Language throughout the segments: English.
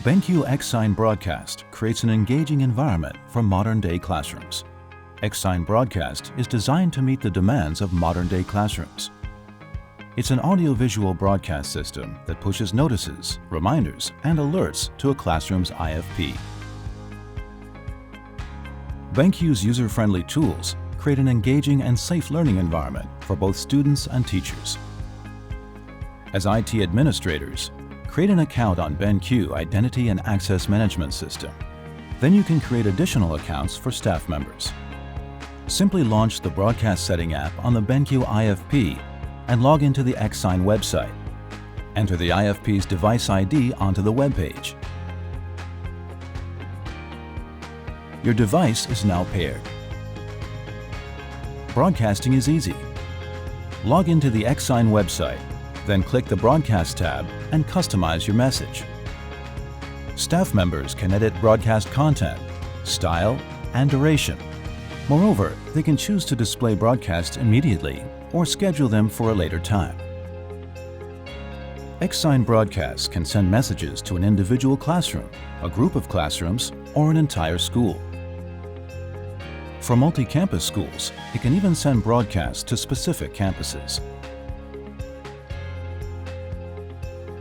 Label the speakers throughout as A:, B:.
A: BenQ X-Sign Broadcast creates an engaging environment for modern-day classrooms. X-Sign Broadcast is designed to meet the demands of modern-day classrooms. It's an audiovisual broadcast system that pushes notices, reminders, and alerts to a classroom's IFP. BenQ's user-friendly tools create an engaging and safe learning environment for both students and teachers. As IT administrators, create an account on BenQ Identity and Access Management System. Then you can create additional accounts for staff members. Simply launch the Broadcast Setting app on the BenQ IFP and log into the X-Sign website. Enter the IFP's device ID onto the webpage. Your device is now paired. Broadcasting is easy. Log into the X-Sign website, then click the Broadcast tab and customize your message. Staff members can edit broadcast content, style, and duration. Moreover, they can choose to display broadcasts immediately or schedule them for a later time. X-Sign Broadcasts can send messages to an individual classroom, a group of classrooms, or an entire school. For multi-campus schools, it can even send broadcasts to specific campuses.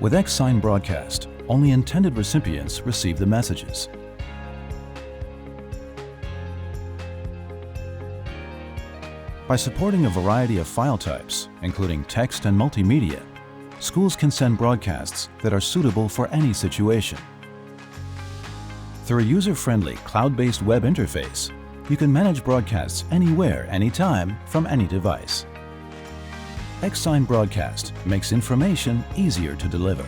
A: With X-Sign Broadcast, only intended recipients receive the messages. By supporting a variety of file types, including text and multimedia, schools can send broadcasts that are suitable for any situation. Through a user-friendly, cloud-based web interface, you can manage broadcasts anywhere, anytime, from any device. X-Sign Broadcast makes information easier to deliver.